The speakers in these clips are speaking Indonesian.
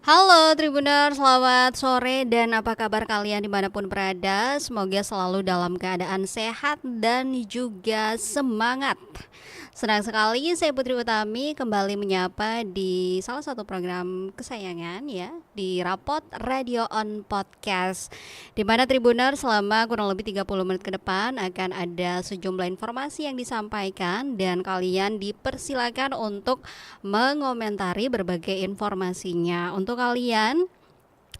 Halo Tribuner, selamat sore dan apa kabar kalian dimanapun berada. Semoga selalu dalam keadaan sehat dan juga semangat. Senang sekali saya Putri Utami kembali menyapa di salah satu program kesayangan ya, di Rapot Radio on Podcast. Di mana Tribuner selama kurang lebih 30 menit ke depan akan ada sejumlah informasi yang disampaikan dan kalian dipersilakan untuk mengomentari berbagai informasinya. Untuk kalian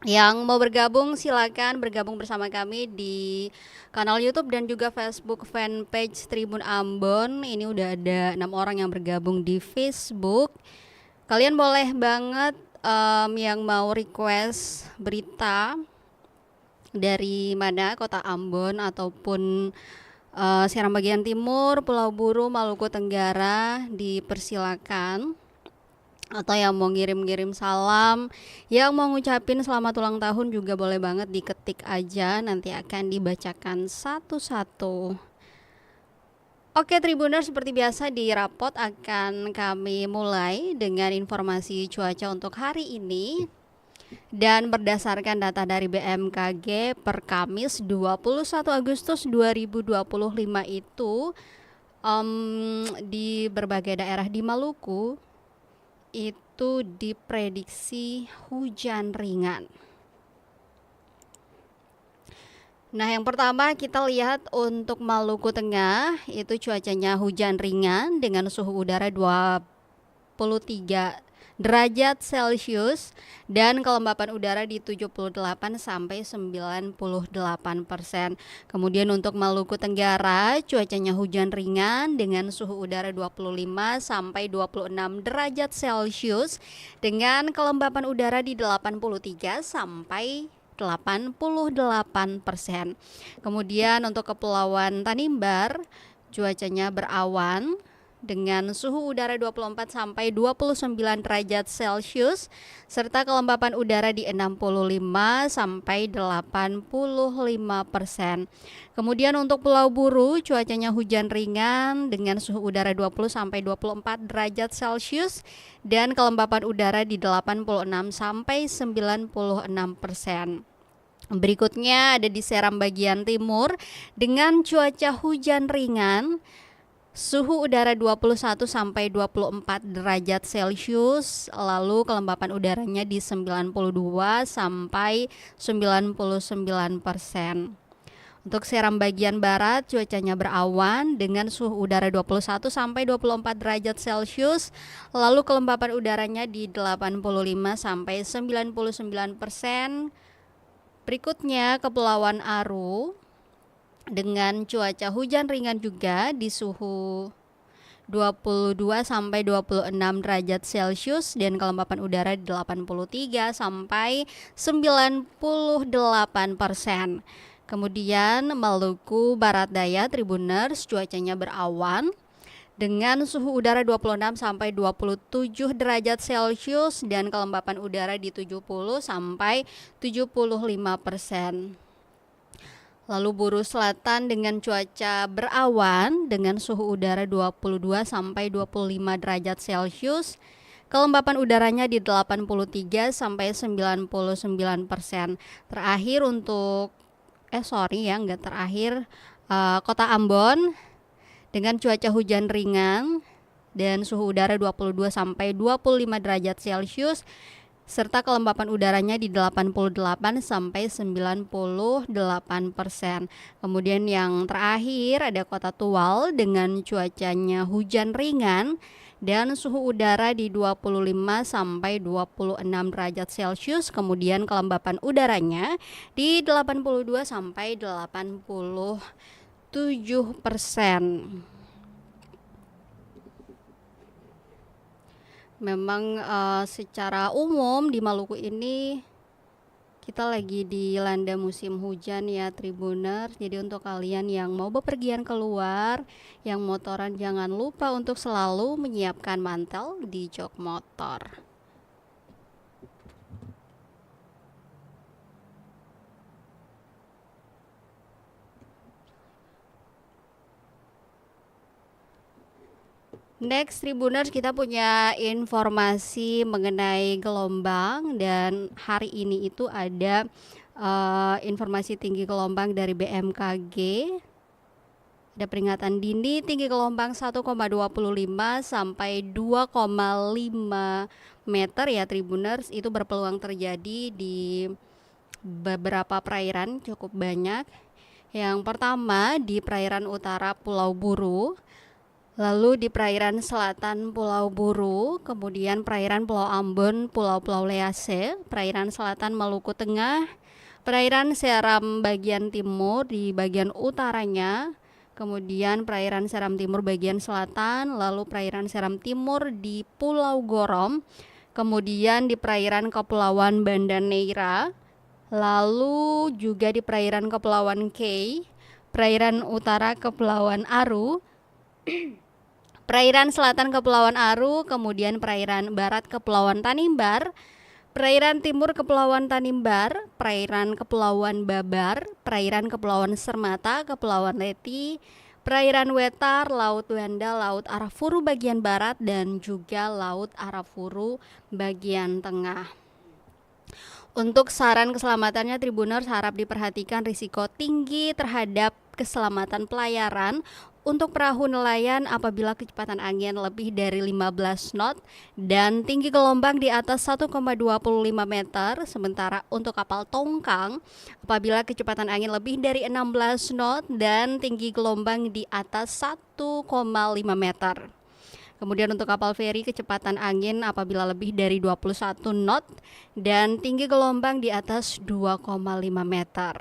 yang mau bergabung silakan bergabung bersama kami di kanal YouTube dan juga Facebook fanpage Tribun Ambon. Ini udah ada 6 orang yang bergabung di Facebook. Kalian boleh banget yang mau request berita dari mana kota Ambon ataupun Seram bagian timur, Pulau Buru, Maluku Tenggara dipersilakan, atau yang mau ngirim-ngirim salam, yang mau ngucapin selamat ulang tahun juga boleh banget diketik aja, nanti akan dibacakan satu-satu. Oke Tribuner, seperti biasa di rapot akan kami mulai dengan informasi cuaca untuk hari ini. Dan berdasarkan data dari BMKG per Kamis 21 Agustus 2025 itu di berbagai daerah di Maluku itu diprediksi hujan ringan. Nah, yang pertama kita lihat untuk Maluku Tengah, itu cuacanya hujan ringan dengan suhu udara 23 derajat Celcius dan kelembapan udara di 78 sampai 98%. Kemudian untuk Maluku Tenggara, cuacanya hujan ringan dengan suhu udara 25 sampai 26 derajat Celcius dengan kelembapan udara di 83 sampai 88%. Kemudian untuk Kepulauan Tanimbar, cuacanya berawan dengan suhu udara 24 sampai 29 derajat Celcius serta kelembapan udara di 65 sampai 85%. Kemudian untuk Pulau Buru, cuacanya hujan ringan dengan suhu udara 20 sampai 24 derajat Celcius dan kelembapan udara di 86 sampai 96%. Berikutnya ada di Seram bagian timur dengan cuaca hujan ringan, suhu udara 21 sampai 24 derajat Celcius, lalu kelembapan udaranya di 92 sampai 99%. Untuk Seram bagian barat, cuacanya berawan dengan suhu udara 21 sampai 24 derajat Celcius, lalu kelembapan udaranya di 85 sampai 99%. Berikutnya Kepulauan Aru dengan cuaca hujan ringan juga di suhu 22 sampai 26 derajat Celcius dan kelembapan udara di 83 sampai 98%. Kemudian Maluku Barat Daya Tribuners, cuacanya berawan dengan suhu udara 26 sampai 27 derajat Celcius dan kelembapan udara di 70 sampai 75%. Lalu Buru Selatan dengan cuaca berawan dengan suhu udara 22 sampai 25 derajat Celcius. Kelembapan udaranya di 83 sampai 99%. Terakhir untuk enggak terakhir, Kota Ambon dengan cuaca hujan ringan dan suhu udara 22 sampai 25 derajat Celcius serta kelembapan udaranya di 88 sampai 98%. Kemudian yang terakhir ada Kota Tual dengan cuacanya hujan ringan dan suhu udara di 25 sampai 26 derajat Celcius, kemudian kelembapan udaranya di 82 sampai 87%. Memang secara umum di Maluku ini kita lagi dilanda musim hujan ya Tribuner. Jadi untuk kalian yang mau bepergian keluar, yang motoran jangan lupa untuk selalu menyiapkan mantel di jok motor. Next Tribuners, kita punya informasi mengenai gelombang, dan hari ini itu ada informasi tinggi gelombang dari BMKG. Ada peringatan dini tinggi gelombang 1,25 sampai 2,5 meter ya Tribuners. Itu berpeluang terjadi di beberapa perairan, cukup banyak. Yang pertama di perairan utara Pulau Buru, lalu di perairan selatan Pulau Buru, kemudian perairan Pulau Ambon, Pulau-Pulau Lease, perairan selatan Maluku Tengah, perairan Seram bagian timur di bagian utaranya, kemudian perairan Seram Timur bagian selatan, lalu perairan Seram Timur di Pulau Gorom, kemudian di perairan Kepulauan Banda Neira, lalu juga di perairan Kepulauan Kei, perairan utara Kepulauan Aru, perairan selatan Kepulauan Aru, kemudian perairan barat Kepulauan Tanimbar, perairan timur Kepulauan Tanimbar, perairan Kepulauan Babar, perairan Kepulauan Sermata, Kepulauan Leti, perairan Wetar, Laut Wanda, Laut Arafuru bagian barat, dan juga Laut Arafuru bagian tengah. Untuk saran keselamatannya Tribuners, harap diperhatikan risiko tinggi terhadap keselamatan pelayaran untuk perahu nelayan apabila kecepatan angin lebih dari 15 knot dan tinggi gelombang di atas 1,25 meter. Sementara untuk kapal tongkang apabila kecepatan angin lebih dari 16 knot dan tinggi gelombang di atas 1,5 meter. Kemudian untuk kapal feri kecepatan angin apabila lebih dari 21 knot dan tinggi gelombang di atas 2,5 meter.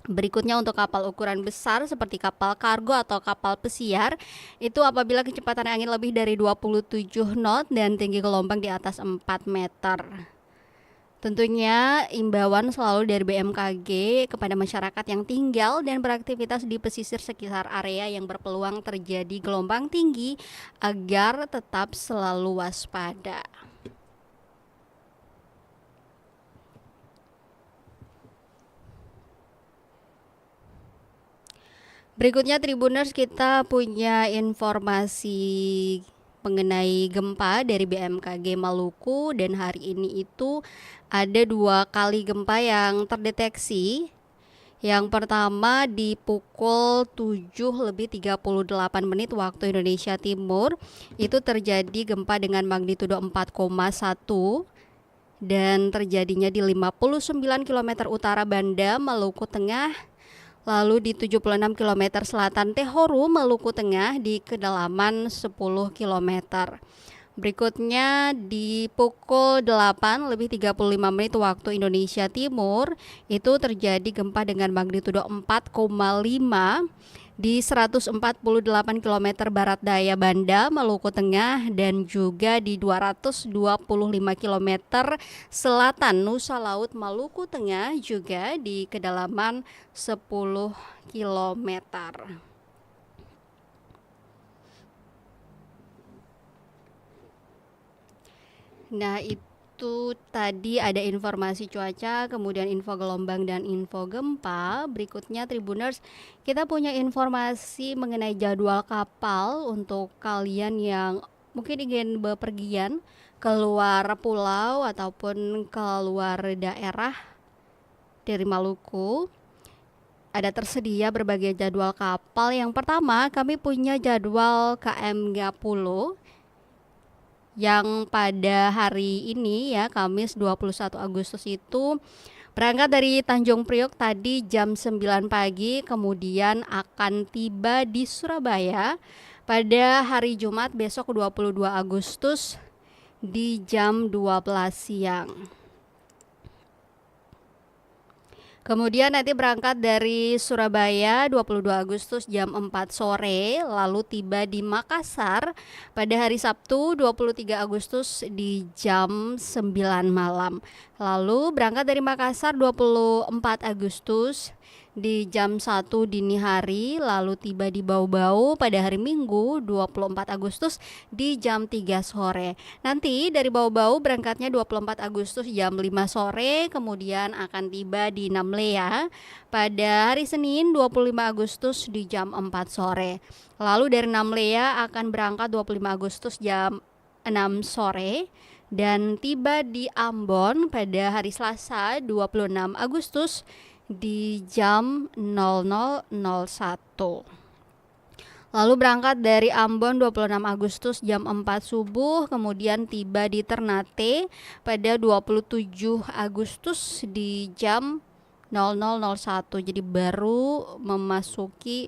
Berikutnya untuk kapal ukuran besar seperti kapal kargo atau kapal pesiar, itu apabila kecepatan angin lebih dari 27 knot dan tinggi gelombang di atas 4 meter. Tentunya imbauan selalu dari BMKG kepada masyarakat yang tinggal dan beraktivitas di pesisir sekitar area yang berpeluang terjadi gelombang tinggi agar tetap selalu waspada. Berikutnya Tribuners, kita punya informasi mengenai gempa dari BMKG Maluku, dan hari ini itu ada 2 kali gempa yang terdeteksi. Yang pertama di pukul 7:38 waktu Indonesia Timur, itu terjadi gempa dengan magnitudo 4,1 dan terjadinya di 59 km utara Banda, Maluku Tengah. Lalu di 76 km selatan Tehoru, Maluku Tengah di kedalaman 10 km. Berikutnya di pukul 8:35 waktu Indonesia Timur, itu terjadi gempa dengan magnitudo 4,5 di 148 km barat daya Banda, Maluku Tengah, dan juga di 225 km selatan Nusa Laut, Maluku Tengah, juga di kedalaman 10 km. Nah, itu tadi ada informasi cuaca, kemudian info gelombang dan info gempa. Berikutnya Tribuners, kita punya informasi mengenai jadwal kapal untuk kalian yang mungkin ingin bepergian keluar pulau ataupun keluar daerah dari Maluku. Ada tersedia berbagai jadwal kapal. Yang pertama, kami punya jadwal KM Gapulo yang pada hari ini ya, Kamis 21 Agustus itu berangkat dari Tanjung Priok tadi jam 9 pagi, kemudian akan tiba di Surabaya pada hari Jumat besok 22 Agustus di jam 12 siang. Kemudian nanti berangkat dari Surabaya 22 Agustus jam 4 sore, lalu tiba di Makassar pada hari Sabtu 23 Agustus di jam 9 malam. Lalu berangkat dari Makassar 24 Agustus di jam 1 dini hari, lalu tiba di Bau-Bau pada hari Minggu 24 Agustus di jam 3 sore. Nanti dari Bau-Bau berangkatnya 24 Agustus jam 5 sore, kemudian akan tiba di Namlea pada hari Senin 25 Agustus di jam 4 sore. Lalu dari Namlea akan berangkat 25 Agustus jam 6 sore dan tiba di Ambon pada hari Selasa 26 Agustus di jam 00.01. Lalu berangkat dari Ambon 26 Agustus jam 4 subuh, kemudian tiba di Ternate pada 27 Agustus di jam 00.01. Jadi baru memasuki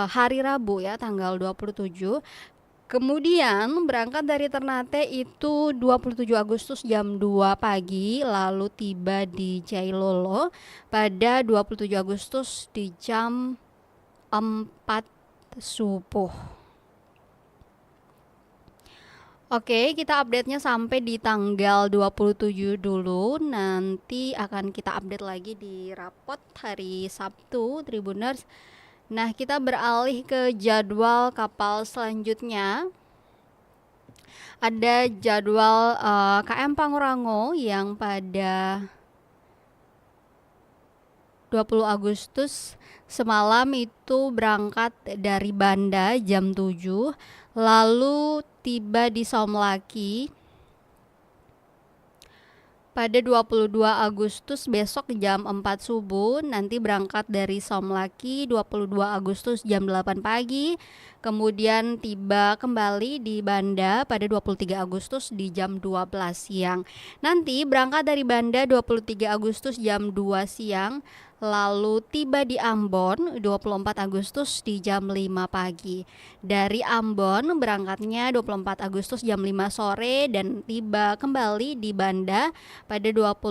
hari Rabu ya, tanggal 27. Kemudian berangkat dari Ternate itu 27 Agustus jam 2 pagi, lalu tiba di Jailolo pada 27 Agustus di jam 4 subuh. Oke, kita update-nya sampai di tanggal 27 dulu. Nanti akan kita update lagi di rapot hari Sabtu, Tribuners. Nah, kita beralih ke jadwal kapal selanjutnya. Ada jadwal KM Pangrango yang pada 20 Agustus semalam itu berangkat dari Banda jam 7, lalu tiba di Somlaki pada 22 Agustus besok jam 4 subuh. Nanti berangkat dari Somlaki 22 Agustus jam 8 pagi, kemudian tiba kembali di Banda pada 23 Agustus di jam 12 siang. Nanti berangkat dari Banda 23 Agustus jam 2 siang, lalu tiba di Ambon 24 Agustus di jam 5 pagi. Dari Ambon berangkatnya 24 Agustus jam 5 sore dan tiba kembali di Banda pada 25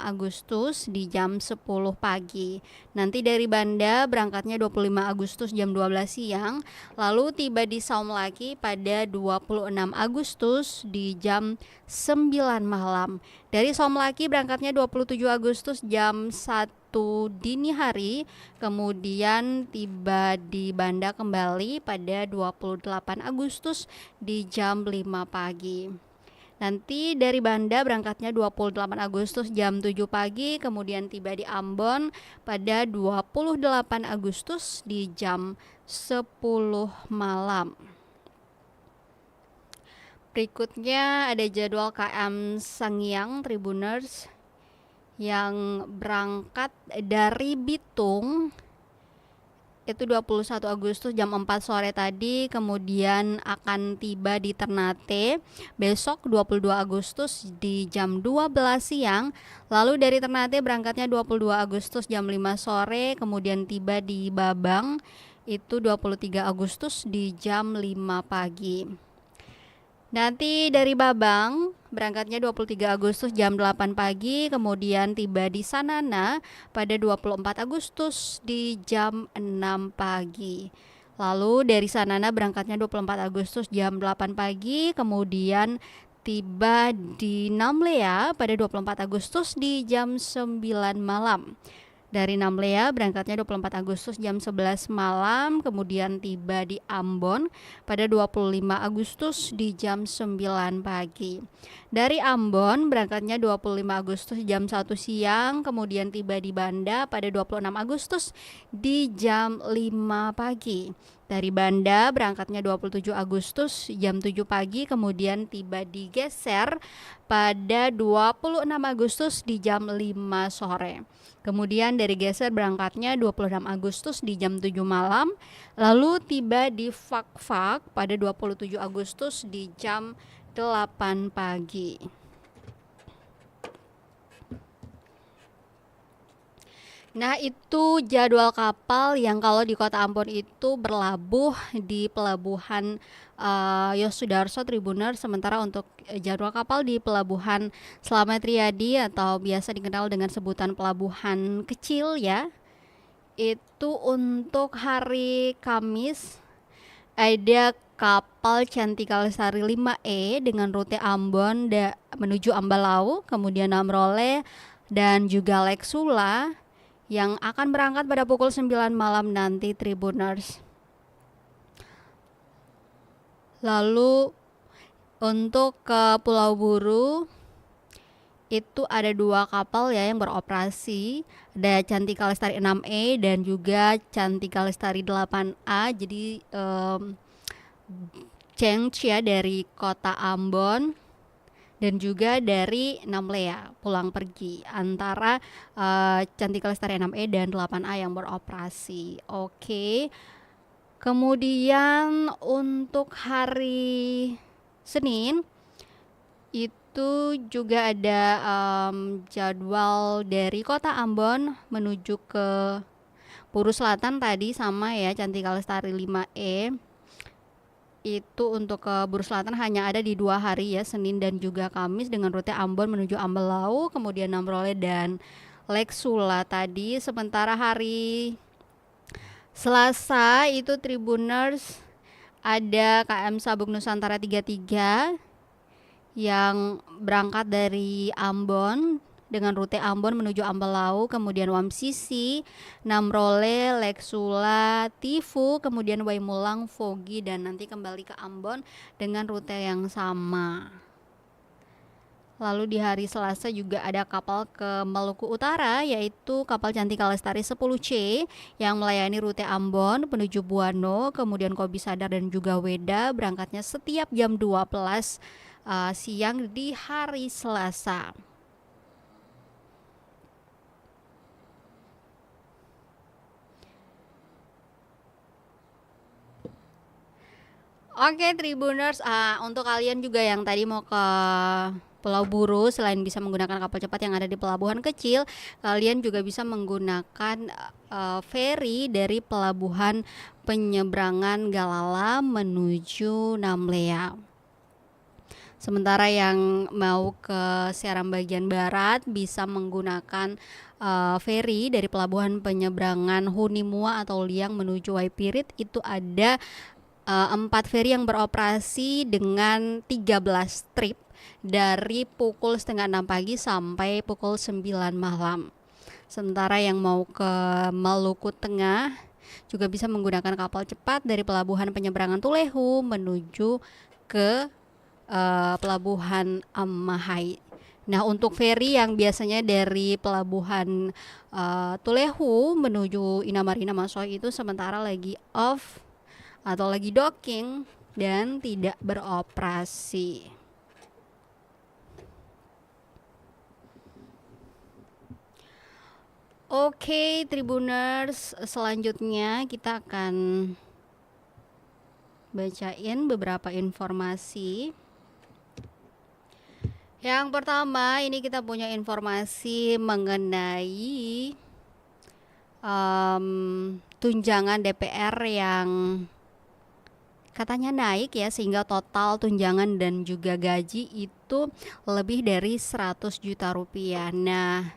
Agustus di jam 10 pagi. Nanti dari Banda berangkatnya 25 Agustus jam 12 siang, lalu tiba di Somlaki pada 26 Agustus di jam 9 malam. Dari Somlaki berangkatnya 27 Agustus jam 1 dini hari, kemudian tiba di Banda kembali pada 28 Agustus di jam 5 pagi. Nanti dari Banda berangkatnya 28 Agustus jam 7 pagi, kemudian tiba di Ambon pada 28 Agustus di jam 10 malam. Berikutnya ada jadwal KM Sangiang Tribuners yang berangkat dari Bitung itu 21 Agustus jam 4 sore tadi, kemudian akan tiba di Ternate besok 22 Agustus di jam 12 siang. Lalu dari Ternate berangkatnya 22 Agustus jam 5 sore, kemudian tiba di Babang itu 23 Agustus di jam 5 pagi. Nanti dari Babang berangkatnya 23 Agustus jam 8 pagi, kemudian tiba di Sanana pada 24 Agustus di jam 6 pagi. Lalu dari Sanana berangkatnya 24 Agustus jam 8 pagi, kemudian tiba di Namlea pada 24 Agustus di jam 9 malam. Dari Namlea berangkatnya 24 Agustus jam 11 malam, kemudian tiba di Ambon pada 25 Agustus di jam 9 pagi. Dari Ambon berangkatnya 25 Agustus jam 1 siang, kemudian tiba di Banda pada 26 Agustus di jam 5 pagi. Dari Banda berangkatnya 27 Agustus jam 7 pagi, kemudian tiba di Geser pada 26 Agustus di jam 5 sore. Kemudian dari Geser berangkatnya 26 Agustus di jam 7 malam, lalu tiba di Fakfak pada 27 Agustus di jam 8 pagi. Nah, itu jadwal kapal yang kalau di Kota Ambon itu berlabuh di pelabuhan Yosudarso Tribuners. Sementara untuk jadwal kapal di pelabuhan Slamet Riyadi atau biasa dikenal dengan sebutan pelabuhan kecil ya, itu untuk hari Kamis ada kapal Cantika Lestari 5E dengan rute Ambon menuju Ambalau, kemudian Amrole dan juga Lexula yang akan berangkat pada pukul 9 malam nanti Tribuners. Lalu untuk ke Pulau Buru itu ada 2 kapal ya yang beroperasi, ada Cantika Lestari 6E dan juga Cantika Lestari 8A. Jadi change ya dari kota Ambon dan juga dari Namlea pulang pergi antara Cantika Lestari 6E dan 8A yang beroperasi. Oke. Kemudian untuk hari Senin itu juga ada jadwal dari kota Ambon menuju ke Buru Selatan tadi sama ya, Cantika Lestari 5E. Itu untuk ke Buru Selatan hanya ada di 2 hari ya, Senin dan juga Kamis dengan rute Ambon menuju Ambelau, kemudian Namrole dan Lek Sula tadi. Sementara hari Selasa itu Tribuners ada KM Sabuk Nusantara 33 yang berangkat dari Ambon dengan rute Ambon menuju Ambelau, kemudian Wamsisi, Namrole, Lek Sula, Tifu, kemudian Waimulang, Fogi, dan nanti kembali ke Ambon dengan rute yang sama. Lalu di hari Selasa juga ada kapal ke Maluku Utara, yaitu kapal Cantika Lestari 10C yang melayani rute Ambon menuju Buano, kemudian Kobi Sadar dan juga Weda, berangkatnya setiap jam 12 siang di hari Selasa. Oke Tribuners, untuk kalian juga yang tadi mau ke Pulau Buru, selain bisa menggunakan kapal cepat yang ada di pelabuhan kecil, kalian juga bisa menggunakan feri dari pelabuhan penyeberangan Galala menuju Namlea. Sementara yang mau ke Seram bagian barat bisa menggunakan feri dari pelabuhan penyeberangan Hunimua atau Liang menuju Waipirit. Itu ada 4 feri yang beroperasi dengan 13 trip dari pukul setengah 6 pagi sampai pukul 9 malam. Sementara yang mau ke Maluku Tengah juga bisa menggunakan kapal cepat dari pelabuhan penyeberangan Tulehu menuju ke pelabuhan Amahai. Nah, untuk feri yang biasanya dari pelabuhan Tulehu menuju Inamarina Masohi itu sementara lagi off atau lagi docking dan tidak beroperasi. Oke, Tribuners, selanjutnya kita akan bacain beberapa informasi. Yang pertama, ini kita punya informasi mengenai tunjangan DPR yang katanya naik ya, sehingga total tunjangan dan juga gaji itu lebih dari 100 juta rupiah. Nah,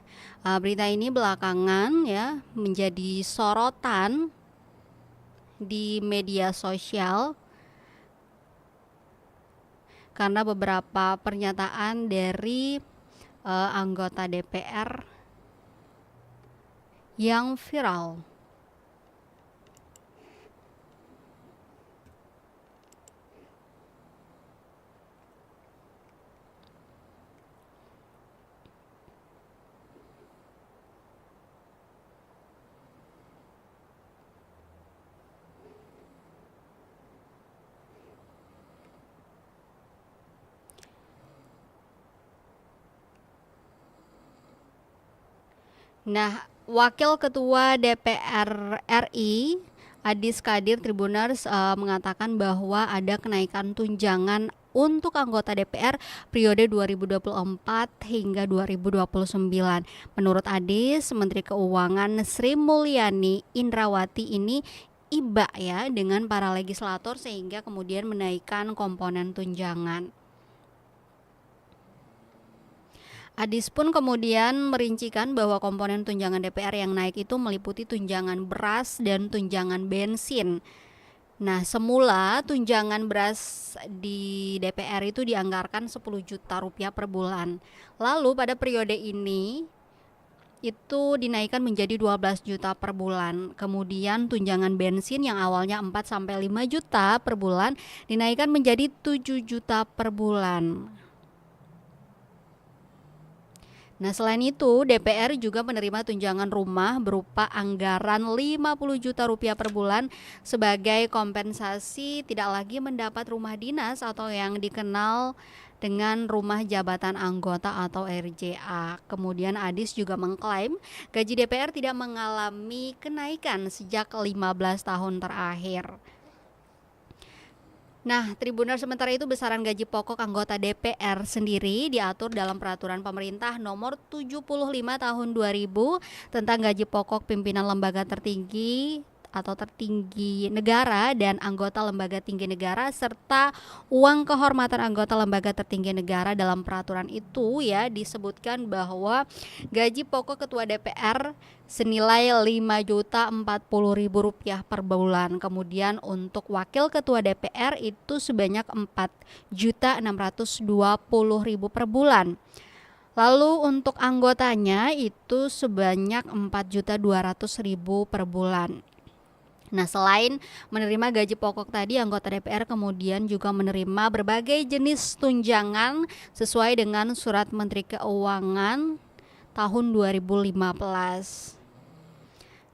berita ini belakangan ya menjadi sorotan di media sosial karena beberapa pernyataan dari anggota DPR yang viral. Nah, Wakil Ketua DPR RI Adis Kadir Tribuners mengatakan bahwa ada kenaikan tunjangan untuk anggota DPR periode 2024 hingga 2029. Menurut Adis, Menteri Keuangan Sri Mulyani Indrawati ini iba ya dengan para legislator sehingga kemudian menaikkan komponen tunjangan. Adis pun kemudian merincikan bahwa komponen tunjangan DPR yang naik itu meliputi tunjangan beras dan tunjangan bensin. Nah, semula tunjangan beras di DPR itu dianggarkan 10 juta rupiah per bulan. Lalu pada periode ini itu dinaikkan menjadi 12 juta per bulan. Kemudian tunjangan bensin yang awalnya 4 sampai 5 juta per bulan dinaikkan menjadi 7 juta per bulan. Nah, selain itu, DPR juga menerima tunjangan rumah berupa anggaran 50 juta rupiah per bulan sebagai kompensasi tidak lagi mendapat rumah dinas atau yang dikenal dengan rumah jabatan anggota atau RJA. Kemudian Adis juga mengklaim gaji DPR tidak mengalami kenaikan sejak 15 tahun terakhir. Nah, Tribuners, sementara itu besaran gaji pokok anggota DPR sendiri diatur dalam peraturan pemerintah nomor 75 tahun 2000 tentang gaji pokok pimpinan lembaga tertinggi atau tertinggi negara dan anggota lembaga tinggi negara serta uang kehormatan anggota lembaga tertinggi negara. Dalam peraturan itu ya disebutkan bahwa gaji pokok ketua DPR senilai Rp5.040.000 per bulan. Kemudian untuk wakil ketua DPR itu sebanyak Rp4.620.000 per bulan. Lalu untuk anggotanya itu sebanyak Rp4.200.000 per bulan. Nah, selain menerima gaji pokok tadi, anggota DPR kemudian juga menerima berbagai jenis tunjangan sesuai dengan Surat Menteri Keuangan tahun 2015.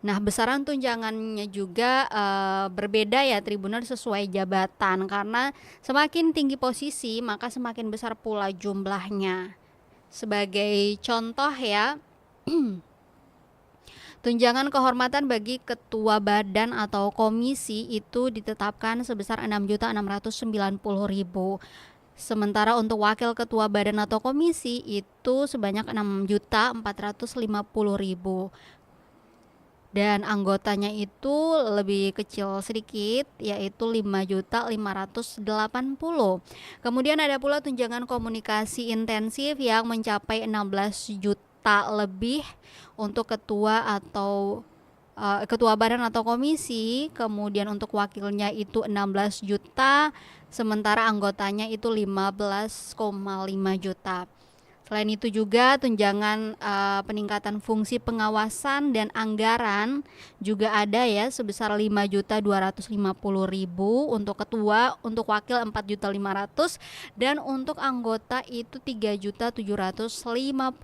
Nah, besaran tunjangannya juga berbeda ya Tribuner, sesuai jabatan, karena semakin tinggi posisi maka semakin besar pula jumlahnya. Sebagai contoh ya, tunjangan kehormatan bagi ketua badan atau komisi itu ditetapkan sebesar Rp6.690.000. Sementara untuk wakil ketua badan atau komisi itu sebanyak Rp6.450.000. Dan anggotanya itu lebih kecil sedikit, yaitu Rp5.580.000. Kemudian ada pula tunjangan komunikasi intensif yang mencapai 16 juta lebih untuk ketua atau ketua badan atau komisi. Kemudian untuk wakilnya itu 16 juta, sementara anggotanya itu 15,5 juta. Selain itu juga tunjangan peningkatan fungsi pengawasan dan anggaran juga ada ya, sebesar Rp5.250.000 untuk ketua, untuk wakil Rp4.500.000 dan untuk anggota itu Rp3.750.000.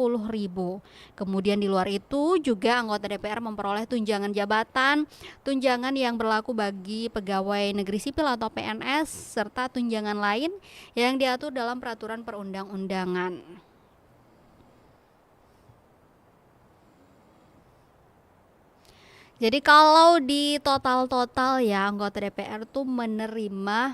Kemudian di luar itu juga anggota DPR memperoleh tunjangan jabatan, tunjangan yang berlaku bagi pegawai negeri sipil atau PNS, serta tunjangan lain yang diatur dalam peraturan perundang-undangan. Jadi kalau di total ya, anggota DPR tuh menerima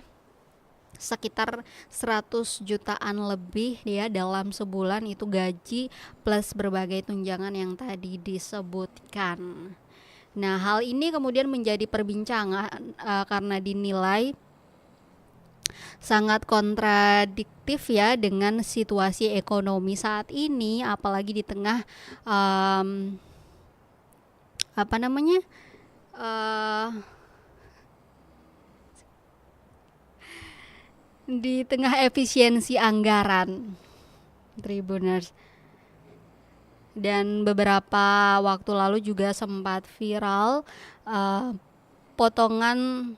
sekitar 100 jutaan lebih ya dalam sebulan, itu gaji plus berbagai tunjangan yang tadi disebutkan. Nah, hal ini kemudian menjadi perbincangan karena dinilai sangat kontradiktif ya dengan situasi ekonomi saat ini, apalagi di tengah di tengah efisiensi anggaran, Tribuners. Dan beberapa waktu lalu juga sempat viral potongan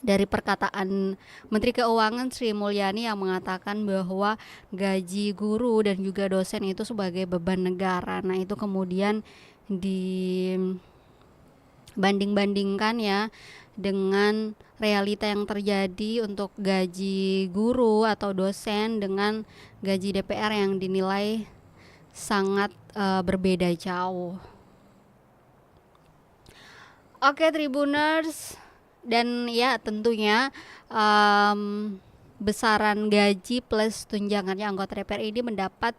dari perkataan Menteri Keuangan Sri Mulyani yang mengatakan bahwa gaji guru dan juga dosen itu sebagai beban negara. Nah, itu kemudian dibanding-bandingkan ya dengan realita yang terjadi untuk gaji guru atau dosen dengan gaji DPR yang dinilai sangat berbeda jauh. Oke Tribuners, dan ya tentunya besaran gaji plus tunjangannya anggota DPR ini mendapat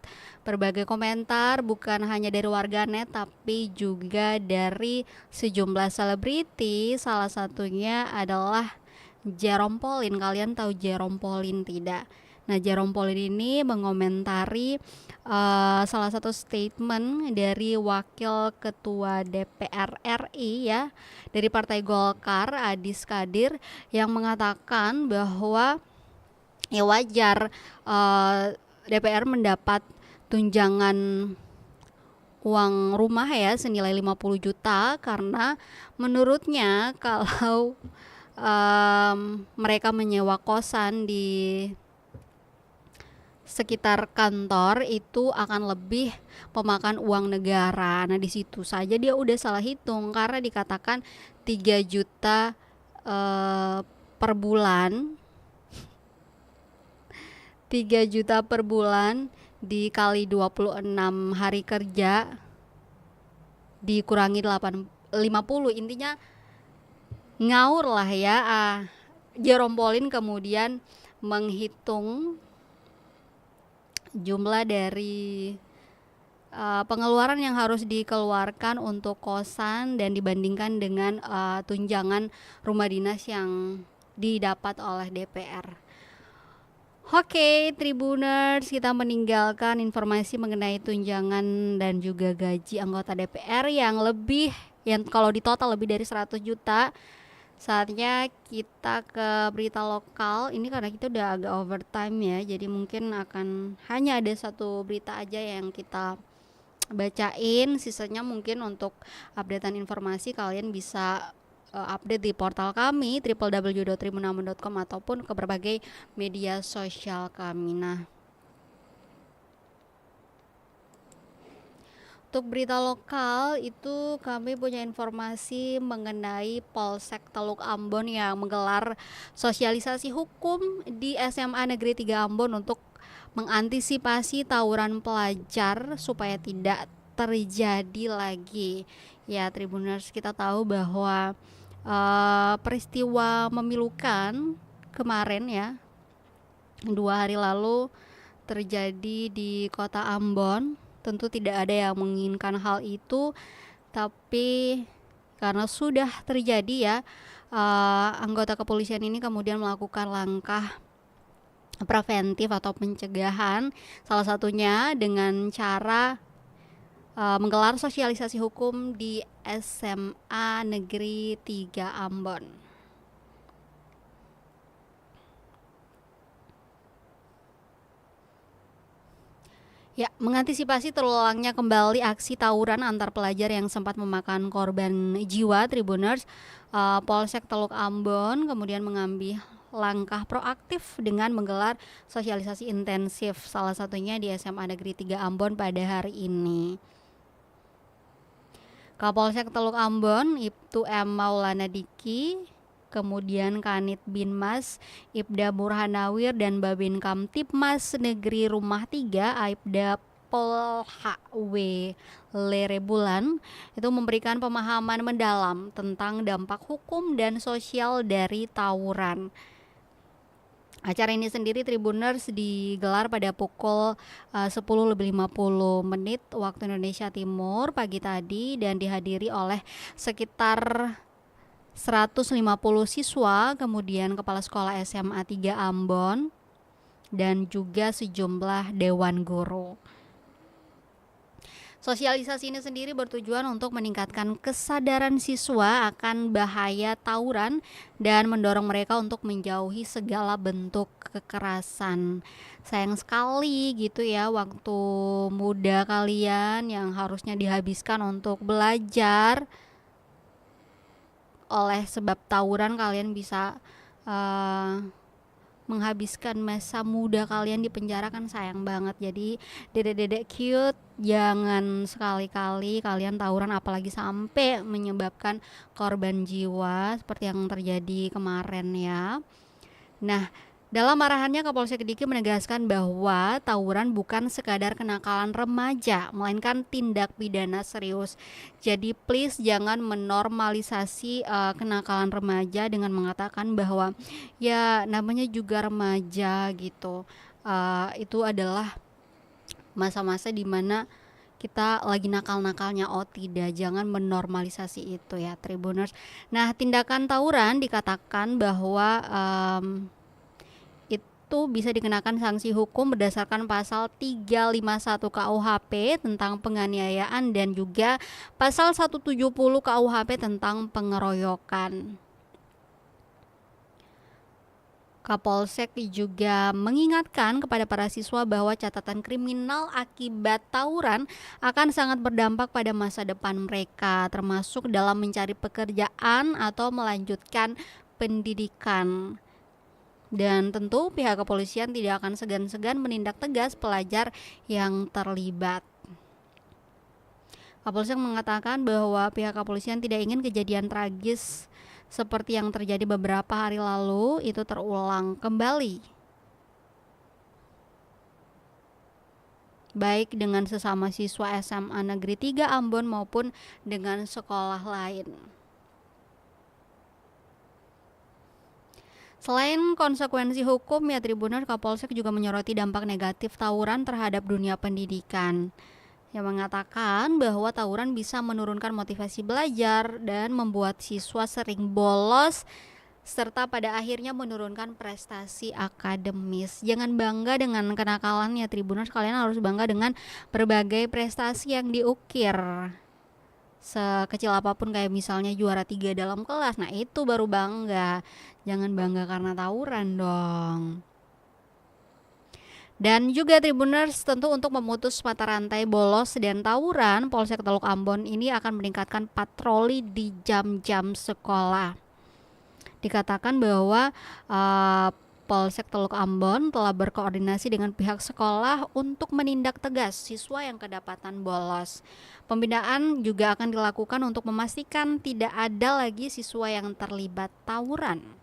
berbagai komentar, bukan hanya dari warganet tapi juga dari sejumlah selebriti. Salah satunya adalah Jerome Pauline. Kalian tahu Jerome Pauline tidak? Nah, Jerome Pauline ini mengomentari salah satu statement dari Wakil Ketua DPR RI ya, dari Partai Golkar, Adis Kadir, yang mengatakan bahwa ya wajar DPR mendapat tunjangan uang rumah ya senilai 50 juta karena menurutnya kalau mereka menyewa kosan di sekitar kantor itu akan lebih memakan uang negara. Nah, di situ saja dia udah salah hitung karena dikatakan 3 juta per bulan. 3 juta per bulan dikali 26 hari kerja dikurangi 50, intinya ngaur lah ya. Jerome Pauline kemudian menghitung jumlah dari pengeluaran yang harus dikeluarkan untuk kosan dan dibandingkan dengan tunjangan rumah dinas yang didapat oleh DPR. Oke, Tribuners, kita meninggalkan informasi mengenai tunjangan dan juga gaji anggota DPR yang kalau di total lebih dari 100 juta. Saatnya kita ke berita lokal. Ini karena kita udah agak overtime ya, jadi mungkin akan hanya ada satu berita aja yang kita bacain. Sisanya mungkin untuk updatean informasi kalian bisa update di portal kami www.tribunnamen.com ataupun ke berbagai media sosial kami. Nah, untuk berita lokal itu kami punya informasi mengenai Polsek Teluk Ambon yang menggelar sosialisasi hukum di SMA Negeri 3 Ambon untuk mengantisipasi tawuran pelajar supaya tidak terjadi lagi. Ya, Tribuners, kita tahu bahwa peristiwa memilukan kemarin ya 2 hari lalu terjadi di kota Ambon. Tentu tidak ada yang menginginkan hal itu, tapi karena sudah terjadi ya, anggota kepolisian ini kemudian melakukan langkah preventif atau pencegahan, salah satunya dengan cara menggelar sosialisasi hukum di SMA Negeri 3 Ambon. Ya, mengantisipasi terulangnya kembali aksi tawuran antar pelajar yang sempat memakan korban jiwa, Tribuners, Polsek Teluk Ambon kemudian mengambil langkah proaktif dengan menggelar sosialisasi intensif, salah satunya di SMA Negeri 3 Ambon pada hari ini. Kapolsek Teluk Ambon Ibtu M. Maulana Diki, kemudian Kanit Binmas Ibda Burhanawir dan Babin Kamtipmas Negeri Rumah 3 Aibda Pol HW Lerebulan itu memberikan pemahaman mendalam tentang dampak hukum dan sosial dari tawuran. Acara ini sendiri, Tribuners, digelar pada pukul 10.50 waktu Indonesia Timur pagi tadi dan dihadiri oleh sekitar 150 siswa, kemudian Kepala Sekolah SMA 3 Ambon dan juga sejumlah dewan guru. Sosialisasi ini sendiri bertujuan untuk meningkatkan kesadaran siswa akan bahaya tawuran dan mendorong mereka untuk menjauhi segala bentuk kekerasan. Sayang sekali gitu ya, waktu muda kalian yang harusnya dihabiskan untuk belajar, oleh sebab tawuran kalian bisa menghabiskan masa muda kalian di penjara, kan sayang banget. Jadi dedek-dedek cute, jangan sekali-kali kalian tawuran apalagi sampai menyebabkan korban jiwa seperti yang terjadi kemarin ya. Nah, dalam arahannya Kapolsek Diki menegaskan bahwa tawuran bukan sekadar kenakalan remaja, melainkan tindak pidana serius. Jadi please jangan menormalisasi kenakalan remaja dengan mengatakan bahwa ya namanya juga remaja gitu. Itu adalah masa-masa dimana kita lagi nakal-nakalnya. Oh tidak, jangan menormalisasi itu ya, Tribuners. Nah, tindakan tawuran dikatakan bahwa itu bisa dikenakan sanksi hukum berdasarkan pasal 351 KUHP tentang penganiayaan dan juga pasal 170 KUHP tentang pengeroyokan. Kapolsek juga mengingatkan kepada para siswa bahwa catatan kriminal akibat tawuran akan sangat berdampak pada masa depan mereka, termasuk dalam mencari pekerjaan atau melanjutkan pendidikan. Dan tentu pihak kepolisian tidak akan segan-segan menindak tegas pelajar yang terlibat. Kapolsek mengatakan bahwa pihak kepolisian tidak ingin kejadian tragis seperti yang terjadi beberapa hari lalu itu terulang kembali, baik dengan sesama siswa SMA Negeri 3 Ambon maupun dengan sekolah lain. Selain konsekuensi hukum ya Tribuners, Kapolsek juga menyoroti dampak negatif tawuran terhadap dunia pendidikan, yang mengatakan bahwa tawuran bisa menurunkan motivasi belajar dan membuat siswa sering bolos serta pada akhirnya menurunkan prestasi akademis. Jangan bangga dengan kenakalan ya Tribuners, kalian harus bangga dengan berbagai prestasi yang diukir. Sekecil apapun, kayak misalnya juara 3 dalam kelas, nah itu baru bangga. Jangan bangga karena tawuran dong. Dan juga Tribuners, tentu untuk memutus mata rantai bolos dan tawuran, Polsek Teluk Ambon ini akan meningkatkan patroli di jam-jam sekolah. Dikatakan bahwa Polsek Teluk Ambon telah berkoordinasi dengan pihak sekolah untuk menindak tegas siswa yang kedapatan bolos. Pembinaan juga akan dilakukan untuk memastikan tidak ada lagi siswa yang terlibat tawuran.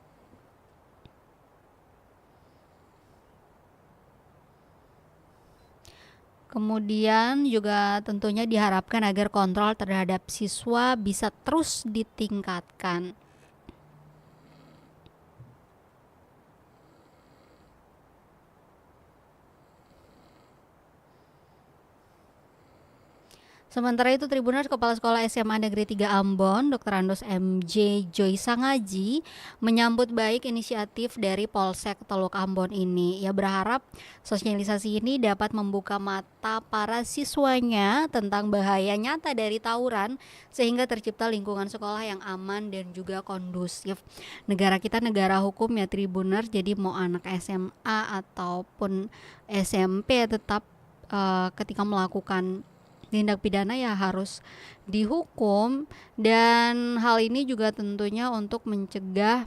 Kemudian juga tentunya diharapkan agar kontrol terhadap siswa bisa terus ditingkatkan. Sementara itu Tribuners, Kepala Sekolah SMA Negeri 3 Ambon, Dr. Andos MJ Joy Sangaji, menyambut baik inisiatif dari Polsek Teluk Ambon ini. Ia berharap sosialisasi ini dapat membuka mata para siswanya tentang bahaya nyata dari tawuran sehingga tercipta lingkungan sekolah yang aman dan juga kondusif. Negara kita negara hukum ya Tribuners, jadi mau anak SMA ataupun SMP tetap ketika melakukan tindak pidana ya harus dihukum, dan hal ini juga tentunya untuk mencegah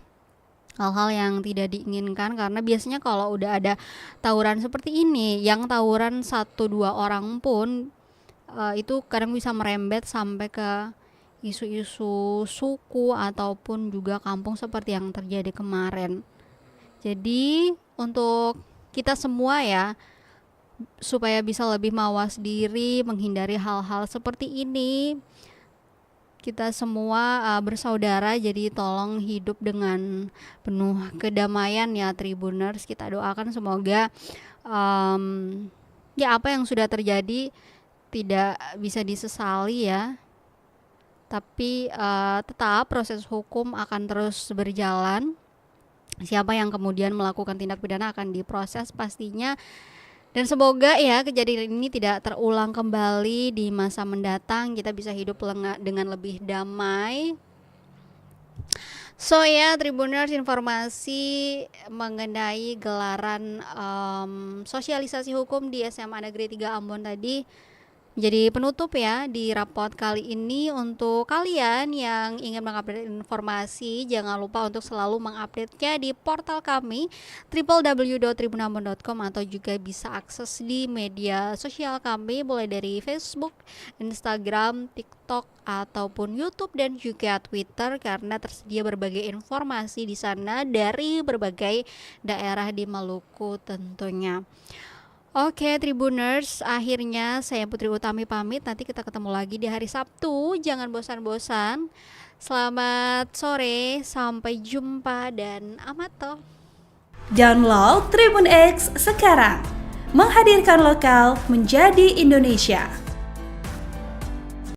hal-hal yang tidak diinginkan, karena biasanya kalau udah ada tawuran seperti ini, yang tawuran 1-2 orang pun itu kadang bisa merembet sampai ke isu-isu suku ataupun juga kampung seperti yang terjadi kemarin. Jadi untuk kita semua ya, supaya bisa lebih mawas diri, menghindari hal-hal seperti ini, kita semua bersaudara, jadi tolong hidup dengan penuh kedamaian ya Tribuners. Kita doakan semoga ya apa yang sudah terjadi tidak bisa disesali ya, tapi tetap proses hukum akan terus berjalan. Siapa yang kemudian melakukan tindak pidana akan diproses pastinya. Dan semoga ya kejadian ini tidak terulang kembali di masa mendatang. Kita bisa hidup dengan lebih damai. So ya Tribuners, informasi mengenai gelaran sosialisasi hukum di SMA Negeri 3 Ambon tadi jadi penutup ya di rapot kali ini. Untuk kalian yang ingin mengupdate informasi, jangan lupa untuk selalu mengupdate-nya di portal kami www.tribunambon.com, atau juga bisa akses di media sosial kami mulai dari Facebook, Instagram, TikTok ataupun YouTube dan juga Twitter, karena tersedia berbagai informasi di sana dari berbagai daerah di Maluku tentunya. Oke Tribuners, akhirnya saya Putri Utami pamit. Nanti kita ketemu lagi di hari Sabtu. Jangan bosan-bosan. Selamat sore, sampai jumpa dan amato. Download Tribun X sekarang. Menghadirkan lokal menjadi Indonesia.